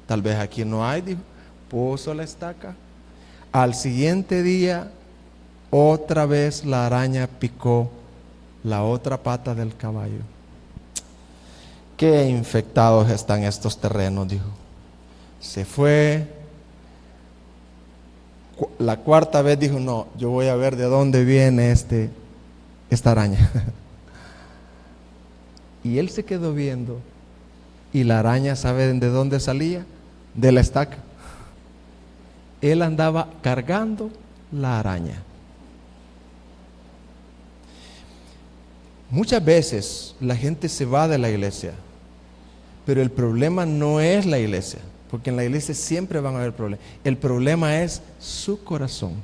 tal vez aquí no hay, dijo, puso la estaca. Al siguiente día, otra vez la araña picó la otra pata del caballo. Qué infectados están estos terrenos, dijo. Se fue. La cuarta vez dijo, no, yo voy a ver de dónde viene esta araña. Y él se quedó viendo. Y la araña, ¿saben de dónde salía? De la estaca. Él andaba cargando la araña. Muchas veces la gente se va de la iglesia, pero el problema no es la iglesia, porque en la iglesia siempre van a haber problemas. El problema es su corazón.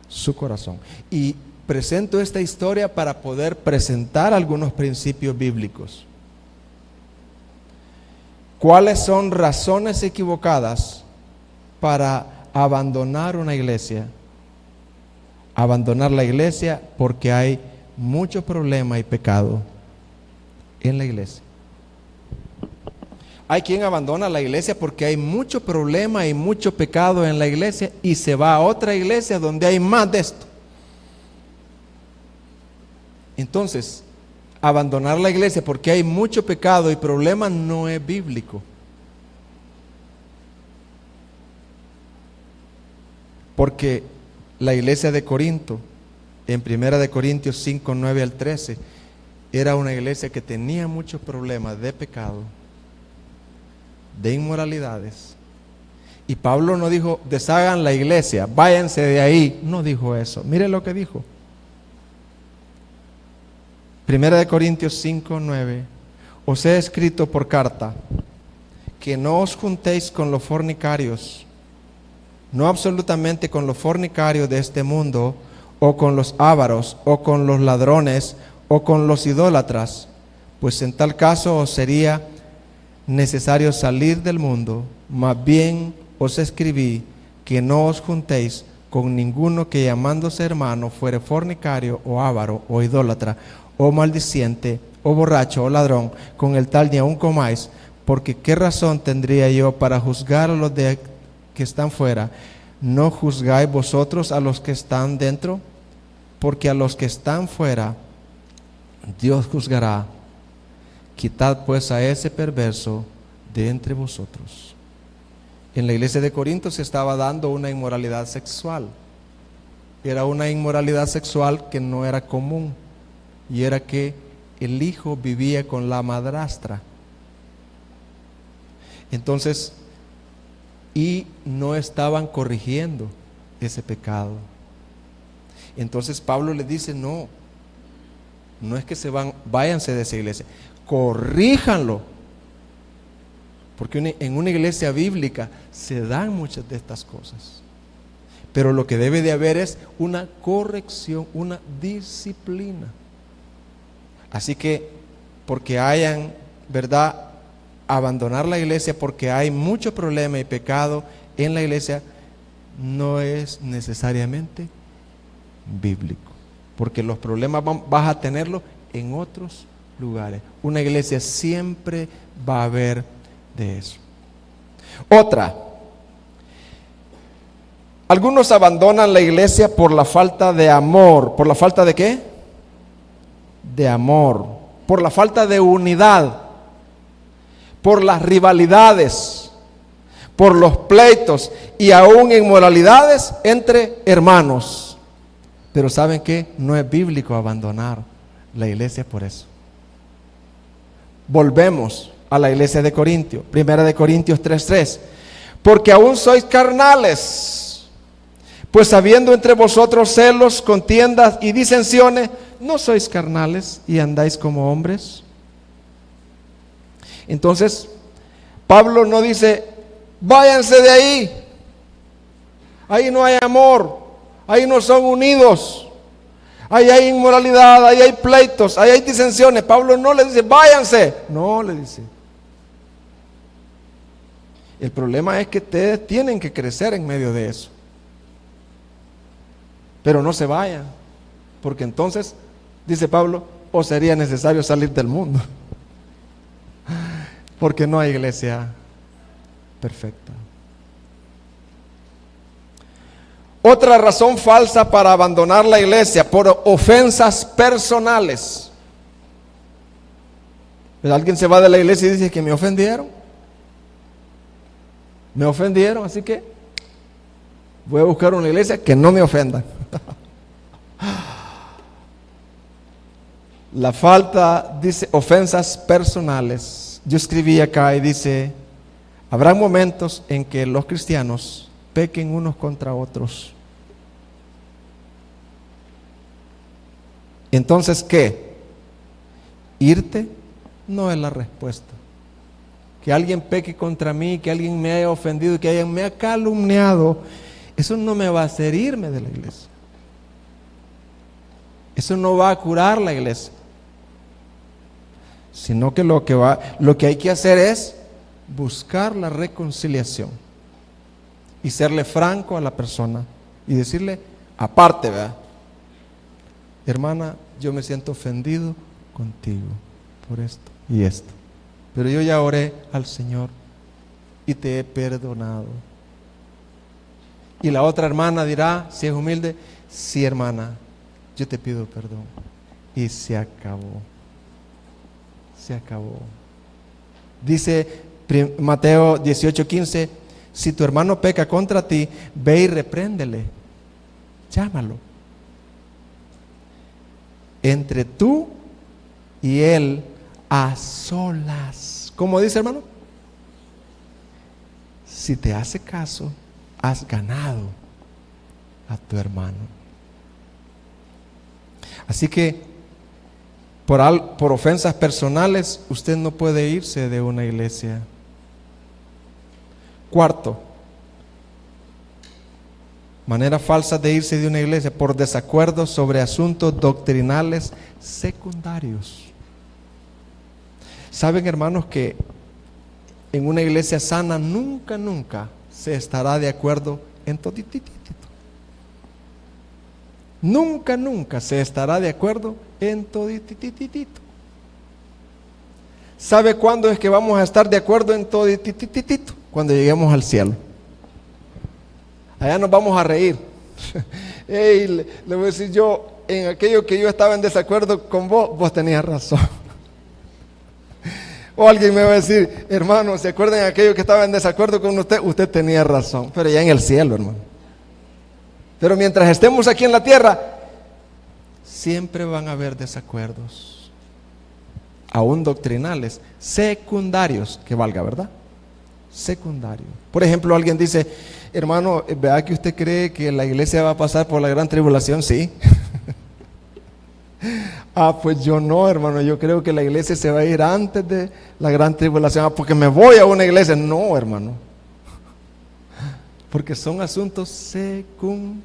Su corazón. Y presento esta historia para poder presentar algunos principios bíblicos. ¿Cuáles son razones equivocadas para abandonar una iglesia? Abandonar la iglesia porque hay mucho problema y pecado en la iglesia. Hay quien abandona la iglesia porque hay mucho problema y mucho pecado en la iglesia y se va a otra iglesia donde hay más de esto. Entonces, abandonar la iglesia porque hay mucho pecado y problema no es bíblico. Porque la iglesia de Corinto, en 1 de Corintios 5, 9 al 13, era una iglesia que tenía muchos problemas de pecado, de inmoralidades. Y Pablo no dijo, deshagan la iglesia, váyanse de ahí. No dijo eso. Mire lo que dijo. 1 de Corintios 5, 9. Os he escrito por carta que no os juntéis con los fornicarios, no absolutamente con los fornicarios de este mundo, o con los ávaros, o con los ladrones, o con los idólatras, pues en tal caso os sería necesario salir del mundo. Más bien os escribí que no os juntéis con ninguno que llamándose hermano fuere fornicario, o ávaro, o idólatra, o maldiciente, o borracho, o ladrón, con el tal ni aun comáis, porque qué razón tendría yo para juzgar a los que están fuera. ¿No juzgáis vosotros a los que están dentro? Porque a los que están fuera Dios juzgará. Quitad pues a ese perverso de entre vosotros. En la iglesia de Corinto se estaba dando una inmoralidad sexual. Era una inmoralidad sexual que no era común, y era que el hijo vivía con la madrastra. Entonces, y no estaban corrigiendo ese pecado. Entonces Pablo le dice, no, no es que váyanse de esa iglesia, corríjanlo. Porque en una iglesia bíblica se dan muchas de estas cosas. Pero lo que debe de haber es una corrección, una disciplina. Así que, porque hayan, ¿verdad?, abandonar la iglesia porque hay mucho problema y pecado en la iglesia, no es necesariamente bíblico. Porque los problemas vas a tenerlos en otros lugares. Una iglesia siempre va a haber de eso. Otra. Algunos abandonan la iglesia por la falta de amor. ¿Por la falta de qué? De amor. Por la falta de unidad. Por las rivalidades. Por los pleitos. Y aún inmoralidades entre hermanos. Pero ¿saben qué? No es bíblico abandonar la iglesia por eso. Volvemos a la iglesia de Corintios. Primera de Corintios 3:3. Porque aún sois carnales, pues habiendo entre vosotros celos, contiendas y disensiones, ¿no sois carnales y andáis como hombres? Entonces, Pablo no dice, váyanse de ahí. Ahí no hay amor, ahí no son unidos, ahí hay inmoralidad, ahí hay pleitos, ahí hay disensiones. Pablo no le dice, váyanse. No, le dice. El problema es que ustedes tienen que crecer en medio de eso. Pero no se vayan, porque entonces, dice Pablo, o sería necesario salir del mundo. Porque no hay iglesia perfecta. Otra razón falsa para abandonar la iglesia, por ofensas personales. Alguien se va de la iglesia y dice que me ofendieron. Me ofendieron, así que voy a buscar una iglesia que no me ofenda. La falta, dice, ofensas personales. Yo escribí acá y dice, habrá momentos en que los cristianos pequen unos contra otros. Entonces, ¿qué? Irte no es la respuesta. Que alguien peque contra mí, que alguien me haya ofendido, que alguien me haya calumniado, eso no me va a hacer irme de la iglesia. Eso no va a curar la iglesia. Sino que lo que hay que hacer es buscar la reconciliación y serle franco a la persona y decirle, aparte, ¿verdad? Hermana, yo me siento ofendido contigo por esto y esto. Pero yo ya oré al Señor y te he perdonado. Y la otra hermana dirá, si es humilde, sí, hermana, yo te pido perdón. Y se acabó. Se acabó. Dice Mateo 18:15, si tu hermano peca contra ti, ve y repréndele. Llámalo. Entre tú y él a solas. ¿Cómo dice, hermano? Si te hace caso, has ganado a tu hermano. Así que por ofensas personales usted no puede irse de una iglesia. Cuarto, manera falsa de irse de una iglesia, por desacuerdos sobre asuntos doctrinales secundarios. Saben, hermanos, que en una iglesia sana nunca se estará de acuerdo en todititito. Nunca se estará de acuerdo en todititito. ¿Sabe cuándo es que vamos a estar de acuerdo en todititito? Cuando lleguemos al cielo. Allá nos vamos a reír. Hey, le voy a decir yo, en aquello que yo estaba en desacuerdo con vos tenías razón. O alguien me va a decir, hermano, ¿se acuerdan de aquello que estaba en desacuerdo con usted? Usted tenía razón, pero ya en el cielo, hermano. Pero mientras estemos aquí en la tierra, siempre van a haber desacuerdos, aún doctrinales, secundarios, que valga, ¿verdad? Secundario. Por ejemplo, alguien dice, hermano, ¿verdad que usted cree que la iglesia va a pasar por la gran tribulación? Sí. Pues yo no, hermano, yo creo que la iglesia se va a ir antes de la gran tribulación. Porque me voy a una iglesia. No, hermano. Porque son asuntos secundarios.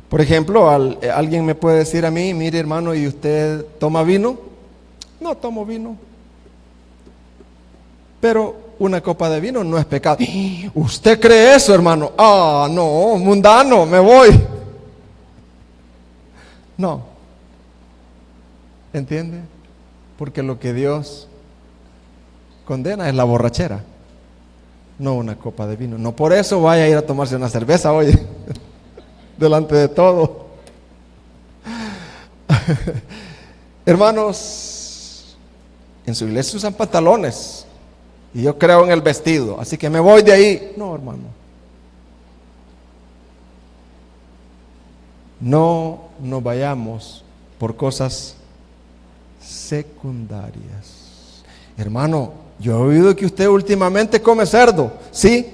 Por ejemplo, alguien me puede decir a mí: mire, hermano, ¿y usted toma vino? No tomo vino. Pero una copa de vino no es pecado. ¿Usted cree eso, hermano? No, mundano, me voy. No. ¿Entiende? Porque lo que Dios condena es la borrachera, no una copa de vino. No por eso vaya a ir a tomarse una cerveza, oye, delante de todo. Hermanos, en su iglesia usan pantalones. Y yo creo en el vestido, así que me voy de ahí. No, hermano. No nos vayamos por cosas secundarias. Hermano, yo he oído que usted últimamente come cerdo. ¿Sí?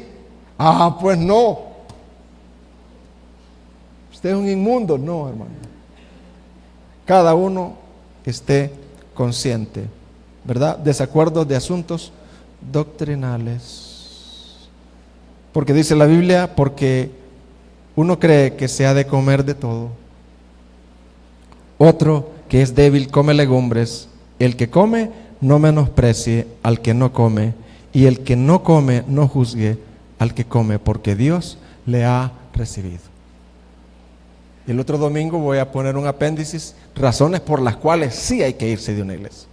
Pues no. Usted es un inmundo. No, hermano. Cada uno esté consciente, ¿verdad? Desacuerdos de asuntos doctrinales. Porque dice la Biblia, porque uno cree que se ha de comer de todo, otro que es débil come legumbres. El que come no menosprecie al que no come, y el que no come no juzgue al que come, porque Dios le ha recibido. El otro domingo voy a poner un apéndice, razones por las cuales sí hay que irse de una iglesia,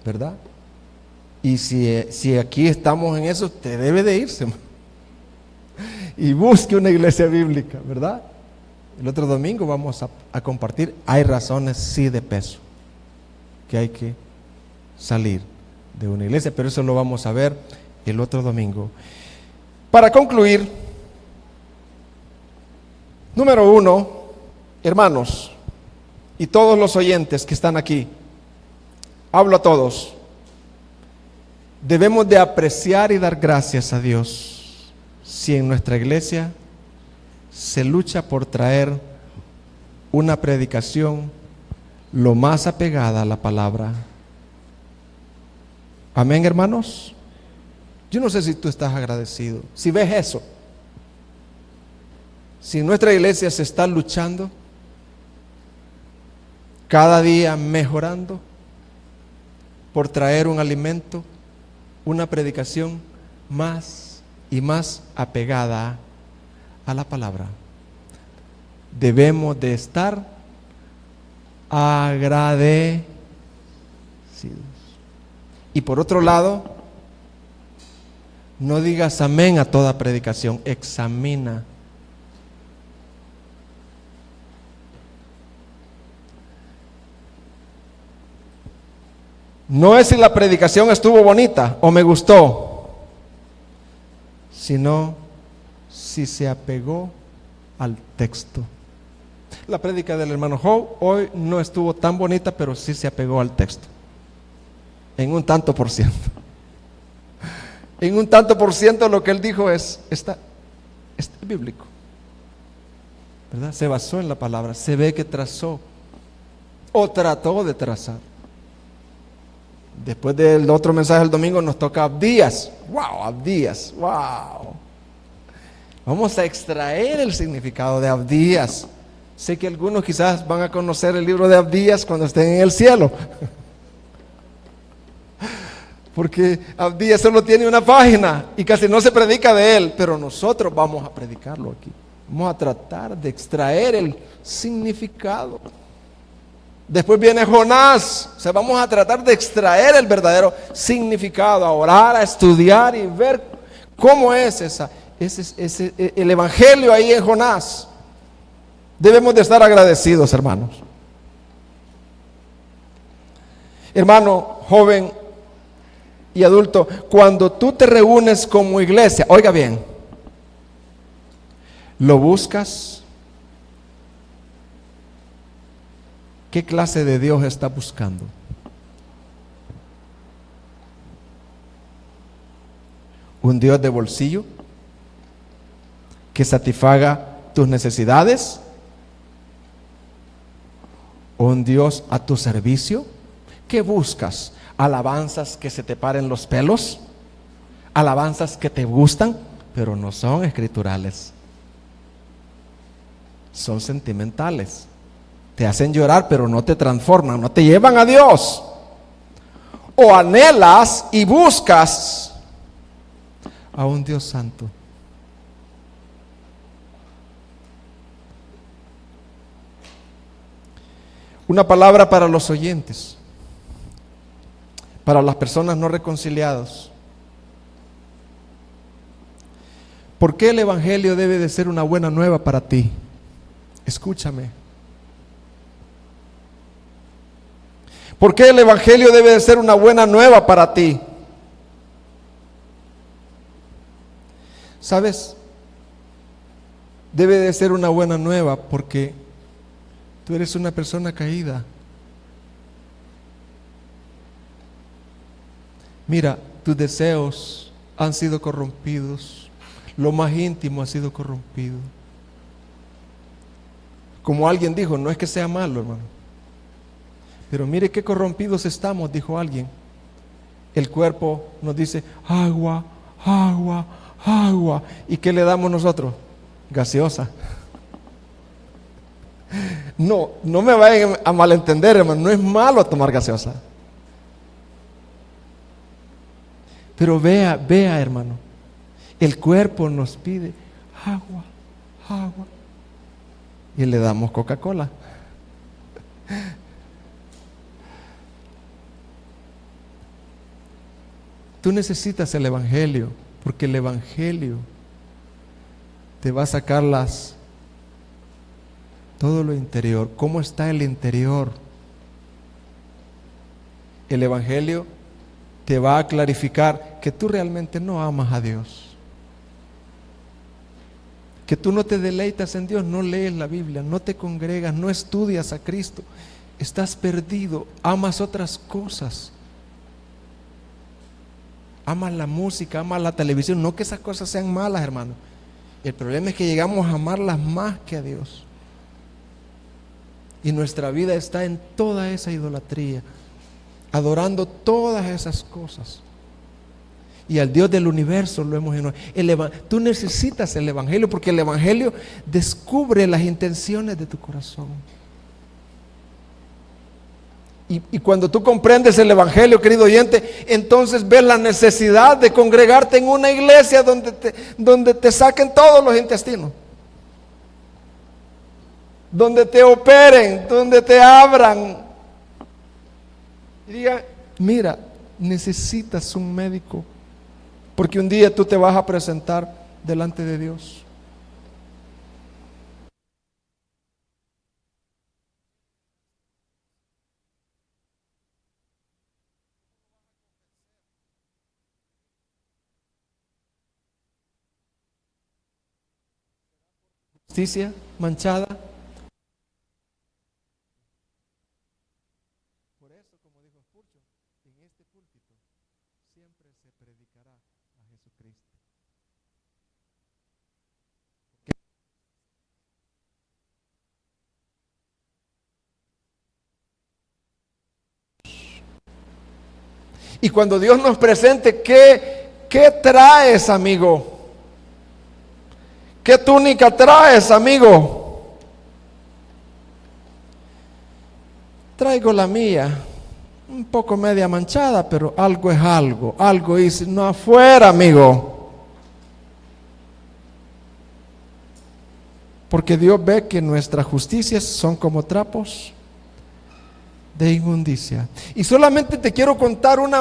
¿verdad? Y si aquí estamos en eso, usted debe de irse y busque una iglesia bíblica, ¿verdad? El otro domingo vamos a compartir. Hay razones sí de peso que hay que salir de una iglesia, pero eso lo vamos a ver el otro domingo. Para concluir, número 1, hermanos y todos los oyentes que están aquí, hablo a todos. Debemos de apreciar y dar gracias a Dios si en nuestra iglesia se lucha por traer una predicación lo más apegada a la palabra. Amén, hermanos. Yo no sé si tú estás agradecido, si ves eso, si en nuestra iglesia se está luchando cada día, mejorando por traer un alimento, una predicación más y más apegada a la palabra. Debemos de estar agradecidos. Y por otro lado, no digas amén a toda predicación, examina. No es si la predicación estuvo bonita o me gustó, sino si se apegó al texto. La prédica del hermano Joe hoy no estuvo tan bonita, pero sí se apegó al texto, en un tanto por ciento. En un tanto por ciento lo que él dijo está bíblico, ¿verdad? Se basó en la palabra, se ve que trazó o trató de trazar. Después del otro mensaje del domingo nos toca Abdías. ¡Wow! Abdías, ¡wow! Vamos a extraer el significado de Abdías. Sé que algunos quizás van a conocer el libro de Abdías cuando estén en el cielo, porque Abdías solo tiene una página y casi no se predica de él, pero nosotros vamos a predicarlo aquí. Vamos a tratar de extraer el significado. Después viene Jonás. O sea, vamos a tratar de extraer el verdadero significado, a orar, a estudiar y ver cómo es el evangelio ahí en Jonás. Debemos de estar agradecidos, hermanos. Hermano, joven y adulto, cuando tú te reúnes como iglesia, oiga bien, ¿lo buscas? ¿Qué clase de Dios está buscando? ¿Un Dios de bolsillo? que satisfaga tus necesidades? ¿O un Dios a tu servicio? ¿Qué buscas? ¿Alabanzas que se te paren los pelos? ¿Alabanzas que te gustan, pero no son escriturales? Son sentimentales. Te hacen llorar, pero no te transforman, no te llevan a Dios. ¿O anhelas y buscas a un Dios santo? Una palabra para los oyentes, para las personas no reconciliadas. ¿Por qué el Evangelio debe de ser una buena nueva para ti? Escúchame. ¿Por qué el Evangelio debe de ser una buena nueva para ti? ¿Sabes? Debe de ser una buena nueva porque tú eres una persona caída. Mira, tus deseos han sido corrompidos. Lo más íntimo ha sido corrompido. Como alguien dijo, no es que sea malo, hermano, pero mire qué corrompidos estamos, dijo alguien. El cuerpo nos dice, agua, agua, agua. ¿Y qué le damos nosotros? Gaseosa. No me vayan a malentender, hermano, no es malo tomar gaseosa. Pero vea, hermano, el cuerpo nos pide agua, agua. Y le damos Coca-Cola. Tú necesitas el Evangelio, porque el Evangelio te va a sacar todo lo interior. ¿Cómo está el interior? El Evangelio te va a clarificar que tú realmente no amas a Dios, que tú no te deleitas en Dios, no lees la Biblia, no te congregas, no estudias a Cristo, estás perdido, amas otras cosas, amas la música, amas la televisión. No que esas cosas sean malas, hermano, el problema es que llegamos a amarlas más que a Dios, y nuestra vida está en toda esa idolatría, adorando todas esas cosas. Y al Dios del universo lo hemos ignorado. Tú necesitas el Evangelio, porque el Evangelio descubre las intenciones de tu corazón. Y cuando tú comprendes el Evangelio, querido oyente, entonces ves la necesidad de congregarte en una iglesia donde te saquen todos los intestinos, donde te operen, donde te abran y digan, mira, necesitas un médico, porque un día tú te vas a presentar delante de Dios. Justicia manchada. Por eso, como dijo Spurgeon, en este púlpito siempre se predicará a Jesucristo. Y cuando Dios nos presente, ¿qué traes, amigo? ¿Qué túnica traes, amigo? Traigo la mía, un poco media manchada, pero algo es algo. Algo hice, no afuera, amigo. Porque Dios ve que nuestras justicias son como trapos de inmundicia. Y solamente te quiero contar una